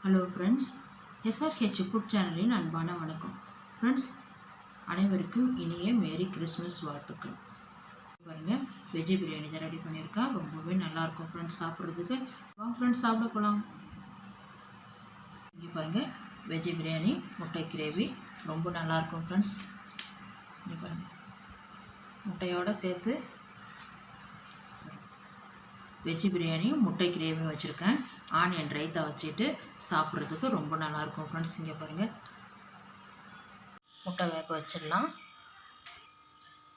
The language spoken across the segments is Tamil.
ஹலோ ஃப்ரெண்ட்ஸ், எஸ்ஆர்ஹெச் ஃபுட் சேனலின் அன்பான வணக்கம். ஃப்ரெண்ட்ஸ், அனைவருக்கும் இனிய மேரி கிறிஸ்மஸ் வாழ்த்துக்கள். பாருங்கள், வெஜ்ஜு பிரியாணி தான் ரெடி பண்ணியிருக்கேன். ரொம்பவே நல்லாயிருக்கும் ஃப்ரெண்ட்ஸ். சாப்பிட்றதுக்கு வாங்க ஃப்ரெண்ட்ஸ், சாப்பிட போகலாம். இங்கே பாருங்கள், வெஜ்ஜு பிரியாணி முட்டை கிரேவி ரொம்ப நல்லாயிருக்கும் ஃப்ரெண்ட்ஸ். இங்கே பாருங்கள், முட்டையோடு சேர்த்து வெஜ்ஜு பிரியாணி முட்டை கிரேவி வச்சுருக்கேன். ஆனியன் ரைத்தா வச்சுட்டு சாப்பிட்றதுக்கு ரொம்ப நல்லாயிருக்கும் ஃப்ரெண்ட்ஸ். இங்கே பாருங்கள், முட்டை வேக வச்சிடலாம்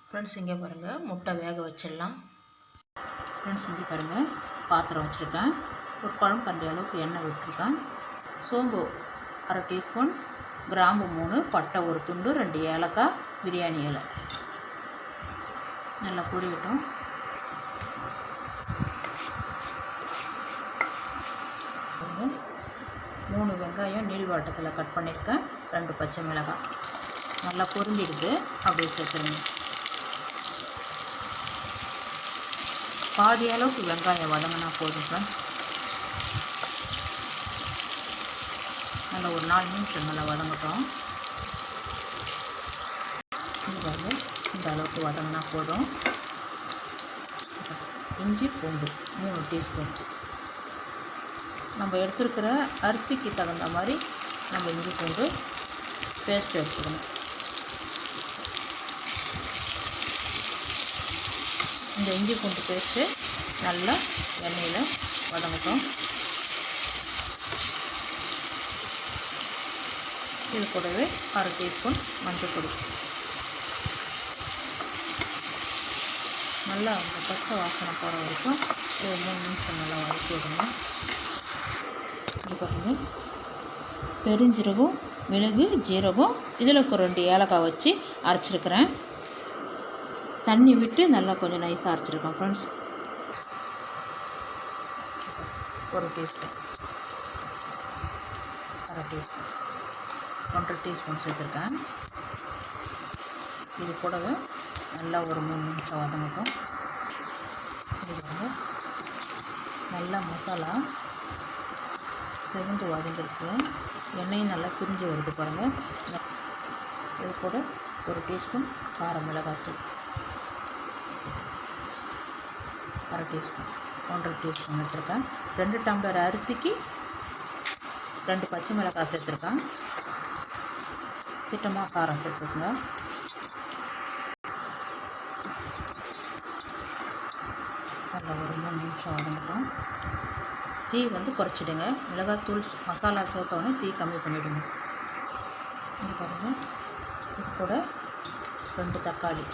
ஃப்ரெண்ட்ஸ். இங்கே பாருங்கள், முட்டை வேக வச்சிடலாம் ஃப்ரெண்ட்ஸ். இங்கே பாருங்கள், பாத்திரம் வச்சுருக்கேன். ஒரு குழம்பு கரண்டி அளவுக்கு எண்ணெய் விட்டுருக்கேன். சோம்பு 1/2 டீஸ்பூன், கிராம்பு 3, பட்டை 1 துண்டு, 2 ஏலக்காய், பிரியாணி இலை நல்லா பொரியட்டும். மூணு வெங்காயம் நீள்வாட்டத்தில் கட் பண்ணியிருக்கேன். 2 பச்சை மிளகாய் நல்லா பொரிஞ்சிடுது. அப்படியே சேர்த்துருங்க. பாதி அளவுக்கு வெங்காயம் வதங்கினா போதும் ஃப்ரெண்ட்ஸ். நல்லா ஒரு 4 நிமிஷம் நல்லா வதங்கட்டும். இந்த அளவுக்கு வதங்கினா போதும். இஞ்சி பூண்டு 3 டீஸ்பூன். நம்ம எடுத்துருக்கிற அரிசிக்கு தகுந்த மாதிரி நம்ம இஞ்சி பூண்டு பேஸ்ட் எடுத்துக்கணும். இந்த இஞ்சி பூண்டு பேஸ்ட்டு நல்லா எண்ணெயில் வதங்கட்டும். இது கூடவே 1/2 டீஸ்பூன் மஞ்சள் பொடி. நல்லா அந்த பச்சை வாசனை போகிற வரைக்கும் ஒரு 3 நிமிஷம் நல்லா வதக்கி விடுங்க. பாருங்கள், பெருஞ்சீரகம், மிளகு, ஜீரகம், இதில் 2 ஏலக்காய் வச்சு அரைச்சிருக்கிறேன். தண்ணி விட்டு நல்லா கொஞ்சம் நைஸாக அரைச்சிருக்கேன் ஃப்ரெண்ட்ஸ். 1 டீஸ்பூன், 1/2 டீஸ்பூன், 1/2 டீஸ்பூன் சேர்த்துருக்கேன். இது கூடவே நல்லா ஒரு 3 நிமிஷம் வதங்கட்டும். இது வந்து நல்லா மசாலா செவந்து வதங்கிருக்கு. எண்ணெயும் நல்லா பிரிஞ்சு வருது பாருங்கள். இது கூட 1 டீஸ்பூன் காரம் மிளகாய்த்தூள், 1/2 டீஸ்பூன், 1/2 டீஸ்பூன் எடுத்துருக்கேன். 2 டம்ளர் அரிசிக்கு 2 பச்சை மிளகாய் சேர்த்துருக்கேன். திட்டமாக காரம் சேர்த்துக்குங்க. நல்லா ஒரு 3 நிமிஷம் வதங்கட்டும். தீ வந்து குறைச்சிடுங்க. மிளகாத்தூள் மசாலா சேர்த்தோடனே தீ கம்மி பண்ணிவிடுங்க. இது பாருங்கள், இது கூட 2 தக்காளி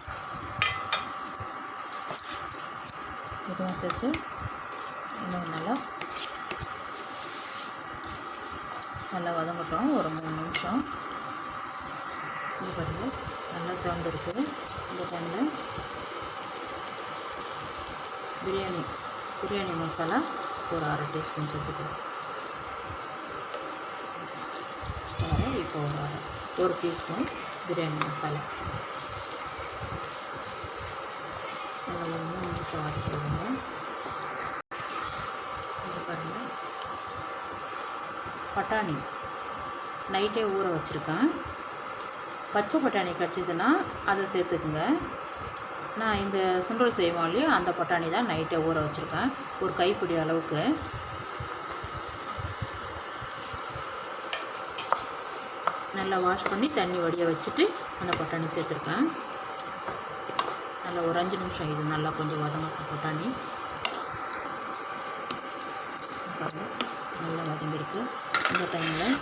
இதுவும் சேர்த்து இன்னும் நல்லா வதங்கட்டும் ஒரு 3 நிமிஷம். இது பாருங்கள், நல்லா திறந்துருக்கு. இந்த டைமில் பிரியாணி மசாலா ஒரு 1/2 டீஸ்பூன் சேர்த்துக்கலாம். இப்போ ஒரு டீஸ்பூன் பிரியாணி மசாலா நல்லா ஒரு 3 நிமிஷம் வதக்கி விடுங்க. இது பாருங்கள், பட்டாணி நைட்டே ஊற வச்சுருக்கேன். பச்சை பட்டாணி கிடச்சிதுன்னா அதை சேர்த்துக்குங்க. நான் இந்த சுண்டல் செய்வோம் இல்லையா, அந்த பட்டாணி தான் நைட்டே ஊற வச்சுருக்கேன். ஒரு கைப்பிடி அளவுக்கு. நல்லா வாஷ் பண்ணி தண்ணி வடிய வச்சுட்டு அந்த பட்டாணி சேர்த்துருக்கேன். நல்லா ஒரு 5 நிமிஷம் இது நல்லா கொஞ்சம் வதங்கட்டும். பட்டாணி நல்லா வதங்கிருக்கு. இந்த டைமில்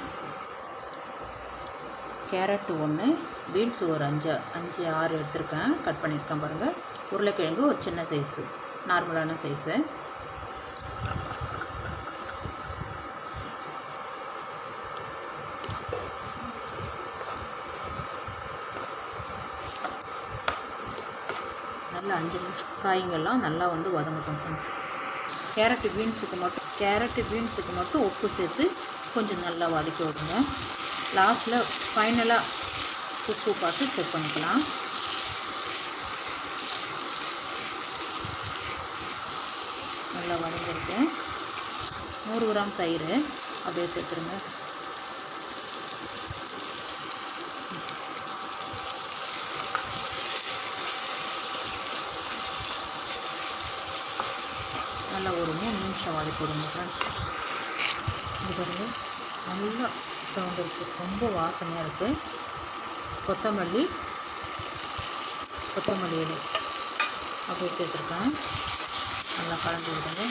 கேரட்டு 1, பீன்ஸ் ஒரு 5-6 எடுத்துருக்கேன், கட் பண்ணியிருக்கேன் பாருங்கள். உருளைக்கிழங்கு ஒரு சின்ன சைஸு, நார்மலான சைஸு. நல்லா 5 நிமிஷம் காய்ங்கெல்லாம் நல்லா வந்து வதங்கட்டும் ஃப்ரெண்ட்ஸ். கேரட்டு பீன்ஸுக்கு மட்டும் உப்பு சேர்த்து கொஞ்சம் நல்லா வதக்கி விடுங்க. லாஸ்ட்டில் ஃபைனலாக உப்பு பார்த்து செக் பண்ணிக்கலாம். நல்லா வதங்கிருக்கு. 100 கிராம் தயிர், அப்படியே சேர்த்துருங்க. நல்லா ஒரு 3 நிமிஷம் வதக்கி விடுங்க ஃப்ரெண்ட்ஸ். இது பாருங்கள் நல்லா சவுண்ட் இருக்குது, ரொம்ப வாசனையாக இருக்குது. கொத்தமல்லி இலை அப்படியே சேர்த்துருக்கேன். நல்லா கலந்து விடுங்க.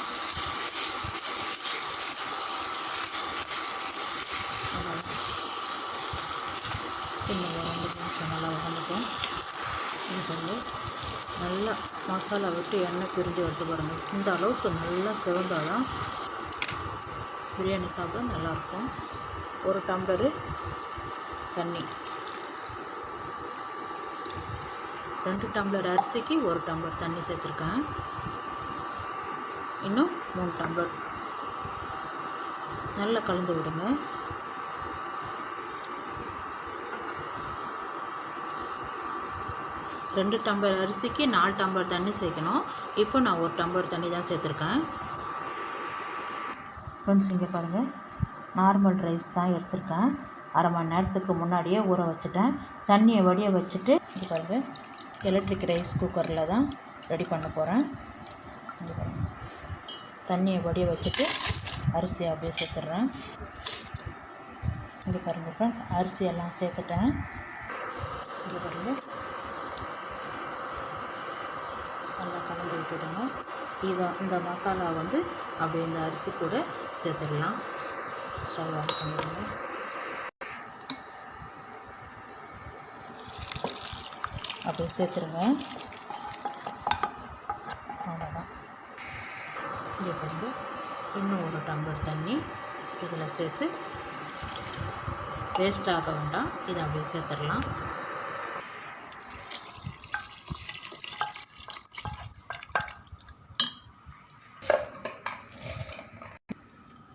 இன்னும் ஒரு 2 நிமிஷம் நல்லா வதங்கட்டும். இது பாருங்கள் நல்லா மசாலா விட்டு எண்ணெய் பிரிஞ்சு எடுத்து பாருங்கள். இந்த அளவுக்கு நல்லா சிவந்தாதான் பிரியாணி சாப்பிட நல்லாயிருக்கும். 1 டம்ளரு தண்ணி, 2 டம்ளர் அரிசிக்கு 1 டம்ளர் தண்ணி சேர்த்துருக்கேன். இன்னும் 3 டம்ளர் நல்லா கலந்து விடுங்க. ரெண்டு டம்ளர் அரிசிக்கு 4 டம்ளர் தண்ணி சேர்க்கணும். இப்போ நான் 1 டம்ளர் தண்ணி தான் சேர்த்துருக்கேன். ஃப்ரெண்ட்ஸ் இங்கே பாருங்கள், நார்மல் ரைஸ் தான் எடுத்திருக்கேன். அரை மணி நேரத்துக்கு முன்னாடியே ஊற வச்சுட்டேன். தண்ணியை வடிய வச்சுட்டு இங்கே பாருங்கள், எலக்ட்ரிக் ரைஸ் குக்கரில் தான் ரெடி பண்ண போகிறேன். இங்கே பாருங்கள், தண்ணியை வடிய வச்சுட்டு அரிசியை அப்படியே சேர்த்துட்றேன். இங்கே பாருங்கள் ஃப்ரெண்ட்ஸ், அரிசியெல்லாம் சேர்த்துட்டேன். இங்கே பாருங்கள், நல்லா கலந்து விட்டுடுங்க. இந்த மசாலா அப்படியே இந்த அரிசி கூட சேர்த்துடலாம். ஸ்டவ் ஆன் பண்ணிவிடுங்க. அப்படியே சேர்த்துருங்க. அவ்வளோதான். இங்கே பாருங்கள், இன்னும் 1 டம்ளர் தண்ணி இதில் சேர்த்து வேஸ்ட் ஆக வேண்டாம். இதை அப்படியே சேர்த்துடலாம்.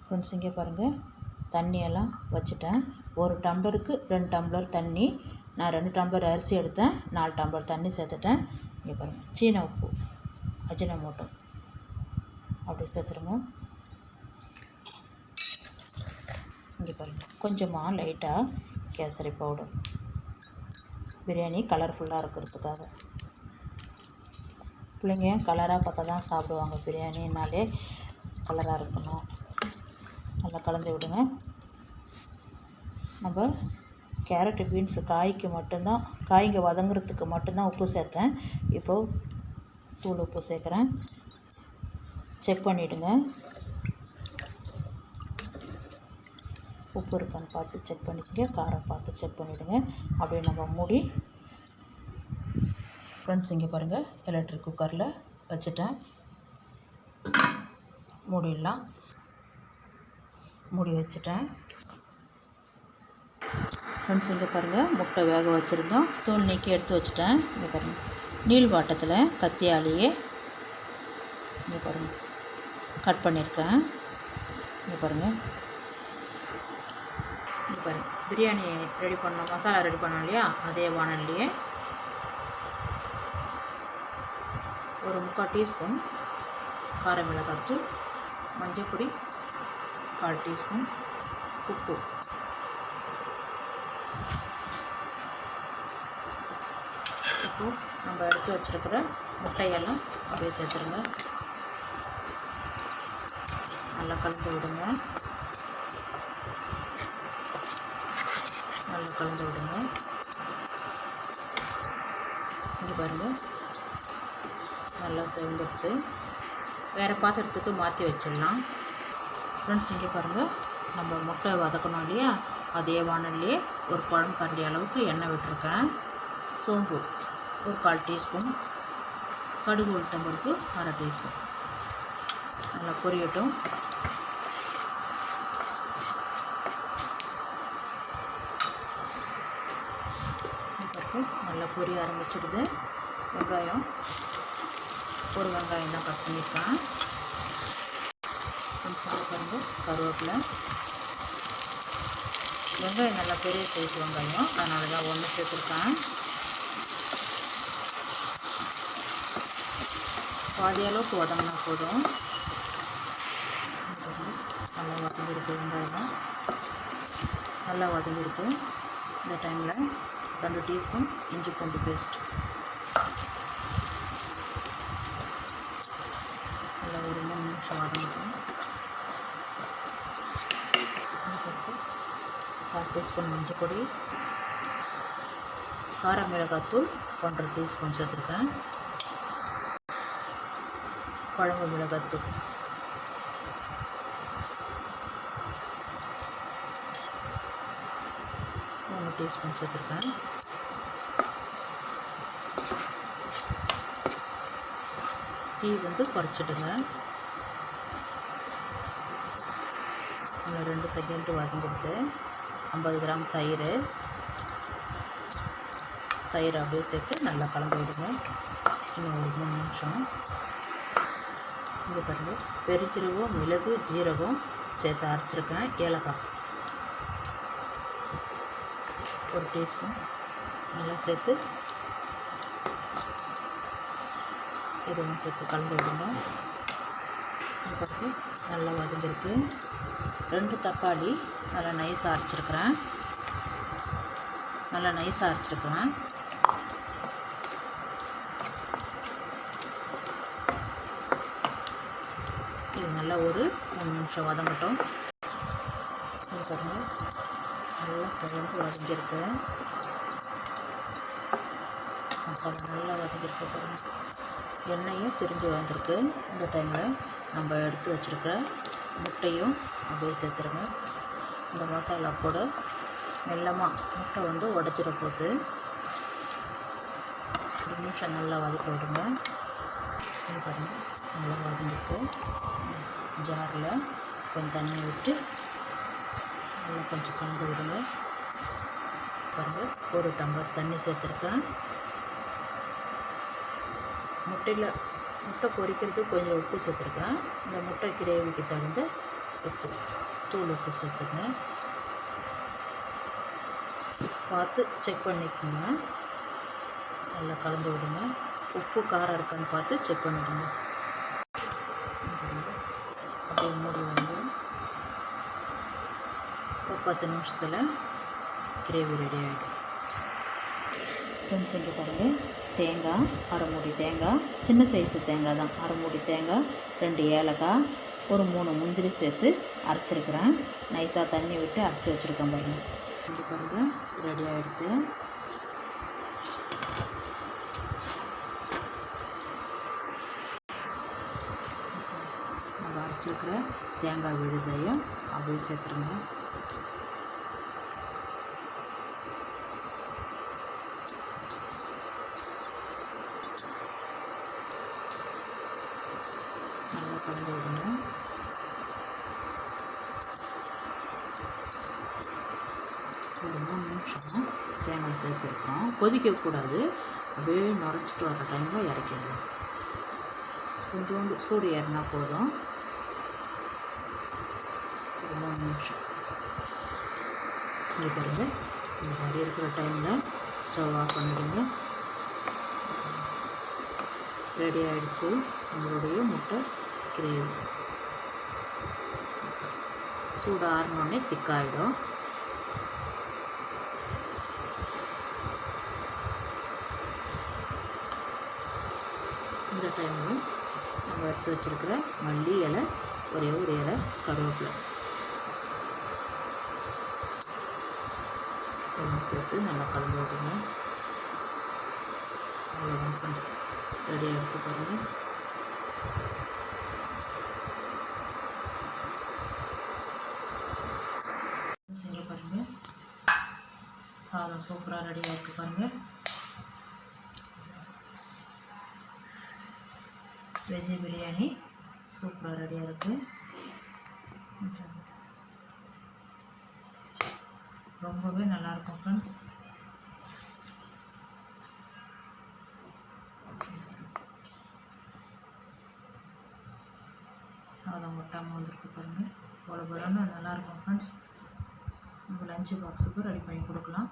ஃப்ரெண்ட்ஸ் இங்கே பாருங்கள், தண்ணியெல்லாம் வச்சுட்டேன். 1 டம்ளருக்கு 2 டம்ளர் தண்ணி. நான் 2 டம்ளர் அரிசி எடுத்தேன், 4 டம்ளர் தண்ணி சேர்த்துட்டேன். இங்கே பாருங்கள், சீன உப்பு, அஜினமோட்டோ அப்படி சேர்த்துருங்க. இங்கே பாருங்கள், கொஞ்சமாக லைட்டாக கேசரி பவுடர், பிரியாணி கலர்ஃபுல்லாக இருக்கிறதுக்காக. பிள்ளைங்க கலராக பார்த்தா தான் சாப்பிடுவாங்க. பிரியாணினாலே கலராக இருக்கணும். நல்லா கலந்து விடுங்க. நம்ம கேரட்டு பீன்ஸு காய்க்கு மட்டும்தான், காய்ங்க வதங்குறதுக்கு மட்டும்தான் உப்பு சேர்த்தேன். இப்போது தூள் உப்பு சேர்க்குறேன். செக் பண்ணிவிடுங்க, உப்பு இருக்கான்னு பார்த்து செக் பண்ணிக்கங்க, காரம் பார்த்து செக் பண்ணிவிடுங்க. அப்படியே நம்ம மூடி. ஃப்ரெண்ட்ஸ் இங்கே பாருங்கள், எலக்ட்ரிக் குக்கரில் வச்சுட்டேன். மூடிடலாம். மூடி வச்சுட்டேன். ஃப்ரெண்ட்ஸ் இங்கே பாருங்கள், முட்டை வேக வச்சுருந்தோம், தோல் நீக்கி எடுத்து வச்சுட்டேன். இங்கே பாருங்கள், நீள் வாட்டத்தில் கத்தியாலேயே இங்கே பாருங்கள் கட் பண்ணியிருக்கேன். இங்கே பாருங்கள், இங்கே பாருங்கள், பிரியாணி ரெடி பண்ணோம், மசாலா ரெடி பண்ணோம் இல்லையா, அதே வானல்லையே 1/4 டீஸ்பூன் கார மிளகாய்த்தூள், மஞ்சள் பொடி 1/4 டீஸ்பூன், உப்பு, நம்ம எடுத்து வச்சுருக்கிற முட்டையெல்லாம் அப்படியே சேர்த்துருங்க. நல்லா கலந்து விடுங்க. நல்லா கலந்து விடுங்க. இங்கே பாருங்கள், நல்லா செவந்துடுத்து. வேறு பாத்திரத்துக்கு மாற்றி வச்சிடலாம். ஃப்ரெண்ட்ஸ் இங்கே பாருங்கள், நம்ம முட்டை வதக்கணும் இல்லையா, அதே வானல்லையே 1 குழம்பு கரண்டி அளவுக்கு எண்ணெய் விட்டுருக்கேன். சோம்பு 1/4 டீஸ்பூன், கடுகு உளுத்தம் பருப்பு 1/2 டீஸ்பூன். நல்லா பொரியட்டும். பருப்பு நல்லா பொரிய ஆரம்பிச்சிடுது. வெங்காயம் 1 வெங்காயம் தான் கட் பண்ணியிருக்கேன். கொஞ்சம் பாருங்கள், கருவேப்பிலை, வெங்காயம் நல்லா பெரிய சைஸ் வெங்காயம், அதனால தான் 1 சேர்த்துருக்கேன். பாதி அளவுக்கு வதங்கினா போதும். நல்லா வதங்கியிருக்கு. வெங்காயம் நல்லா வதங்கியிருக்கு. இந்த டைமில் 2 டீஸ்பூன் இஞ்சி பூண்டு பேஸ்ட் நல்லா ஒரு 3 நிமிஷம் வதங்கிக்கும். அதுக்கடுத்து 1/4 டீஸ்பூன் மஞ்சள் பொடி, கார மிளகாத்தூள் 1/2 டீஸ்பூன் சேர்த்துருக்கேன். குழம்பு மிளகாத்தூள் 3 டீஸ்பூன் சேர்த்துருக்கேன். டீ குறைச்சிடுங்க. நல்லா 2 செகண்ட் வதங்கிடுது. 50 கிராம் தயிர் அப்படியே சேர்த்து நல்லா கலந்து விடுங்க. இன்னும் ஒரு 3 நிமிஷம். இங்கே பாருங்கள், பெருஞ்சீரகம், மிளகு, ஜீரகம் சேர்த்து அரைச்சிருக்கேன். ஏலக்காய் 1 டீஸ்பூன் நல்லா சேர்த்து இதுவும் சேர்த்து கலந்து விடுங்க. அதுக்கப்புறம் நல்லா வதங்கிருக்கு. 2 தக்காளி நல்லா நைஸாக அரைச்சிருக்கிறேன். இது நல்லா ஒரு 3 நிமிஷம் வதங்கட்டும். இது பாருங்கள், நல்லா சேர்ந்து வதங்கியிருக்கு. மசாலா நல்லா வதங்கியிருக்கு பாருங்கள். எண்ணெயும் திரிஞ்சு வந்திருக்கு. இந்த டைமில் நம்ம எடுத்து வச்சுருக்கிற முட்டையும் அப்படியே சேர்த்துருங்க. இந்த மசாலா கூட மெல்லமாக முட்டை உடச்சிட போகுது. 1 நிமிஷம் நல்லா வதக்க விடுங்க. இது பாருங்கள், நல்லா வதங்கிட்டு ஜாரில் கொஞ்சம் தண்ணி விட்டு நல்லா கொஞ்சம் கலந்து விடுங்க. பாருங்கள், 1 டம்ளர் தண்ணி சேர்த்துருக்கேன். முட்டை பொரிக்கிறதுக்கு கொஞ்சம் உப்பு சேர்த்துருக்கேன். இந்த முட்டை கிரேவிக்கு தகுந்த தூள் உப்பு சேர்த்துக்கங்க. பார்த்து செக் பண்ணிக்கோங்க. நல்லா கலந்து விடுங்க. உப்பு காரம் இருக்கான்னு பார்த்து செக் பண்ணிவிடுங்க. அப்படியே மூடி வந்து ஒரு 10 நிமிஷத்தில் கிரேவி ரெடி ஆகிடும். ஃப்ரெண்ட்ஸ், இங்கே பாருங்கள், தேங்காய், அரை மூடி தேங்காய், சின்ன சைஸு தேங்காய் தான், அரை மூடி தேங்காய், 2 ஏலக்காய், ஒரு 3 முந்திரி சேர்த்து அரைச்சிருக்கிறேன். நைஸாக தண்ணி விட்டு அரைச்சி வச்சுருக்கேன் பாருங்கள். இங்கே பாருங்கள், ரெடி ஆகிடுது. நம்ம அரைச்சிருக்கிற தேங்காய் விழுதையும் அப்படியே சேர்த்துருங்க. நல்லா கலந்து விடுங்க. ஒரு 3 நிமிஷம் தேங்காய் சேர்த்துருக்கோம். கொதிக்கக்கூடாது. அப்படியே நுரைச்சிட்டு வர டைமில் இறக்கிடலாம். கொஞ்சோண்டு சூடு ஏறினா போதும். ஒரு 3 நிமிஷம். இது பாருங்கள், இந்த மாதிரி இருக்கிற டைமில் ஸ்டவ் ஆஃப் பண்ணிவிடுங்க. ரெடி ஆகிடுச்சு நம்மளுடைய முட்டை கிரேவி. சூடு ஆறினோடனே திக்காயிடும். இந்த டைமில் நம்ம எடுத்து வச்சுருக்கிற மல்லி இலை, ஒரே ஒரு இலை கருவேப்பிலை எல்லாம் சேர்த்து நல்லா கலந்து விடுங்க. அவ்வளோதான் ஃப்ரெண்ட்ஸ், ரெடியாக எடுத்து பாருங்கள். செஞ்சு பாருங்கள், சாதம் சூப்பராக ரெடியாக இருக்குது பாருங்கள். வெஜ்ஜு பிரியாணி சூப்பராக ரெடியாக இருக்குது. ரொம்பவே நல்லாயிருக்கும் ஃப்ரெண்ட்ஸ். சாதம் ஒட்டாமல் வந்திருக்கு பாருங்கள். பலன்னு நல்லாயிருக்கும் ஃப்ரெண்ட்ஸ். நம்ம லஞ்சு பாக்ஸுக்கு ரெடி பண்ணி கொடுக்கலாம்.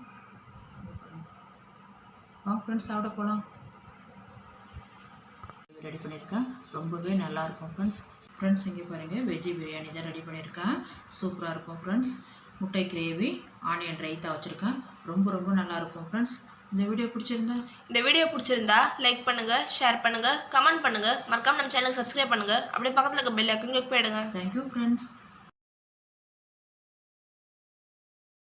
வாங்க ஃப்ரெண்ட்ஸ், சாப்பிட போகலாம். ரெடி பண்ணியிருக்கேன். ரொம்பவே நல்லாயிருக்கும் ஃப்ரெண்ட்ஸ். ஃப்ரெண்ட்ஸ் இங்கே பாருங்கள் வெஜ்ஜி பிரியாணி தான் ரெடி பண்ணியிருக்கேன். சூப்பராக இருக்கும் ஃப்ரெண்ட்ஸ். முட்டை கிரேவி, ஆனியன் ரைத்தா வச்சுருக்கேன். ரொம்ப நல்லாயிருக்கும் ஃப்ரெண்ட்ஸ். இந்த வீடியோ பிடிச்சிருந்தா லைக் பண்ணுங்கள், ஷேர் பண்ணுங்கள், கமெண்ட் பண்ணுங்கள், மறக்காம நம்ம சேனலுக்கு சப்ஸ்கிரைப் பண்ணுங்கள். அப்படியே பக்கத்தில் இருக்க பெல் ஐக்கன் கிளிக் பண்ணிடுங்க. Thank you friends.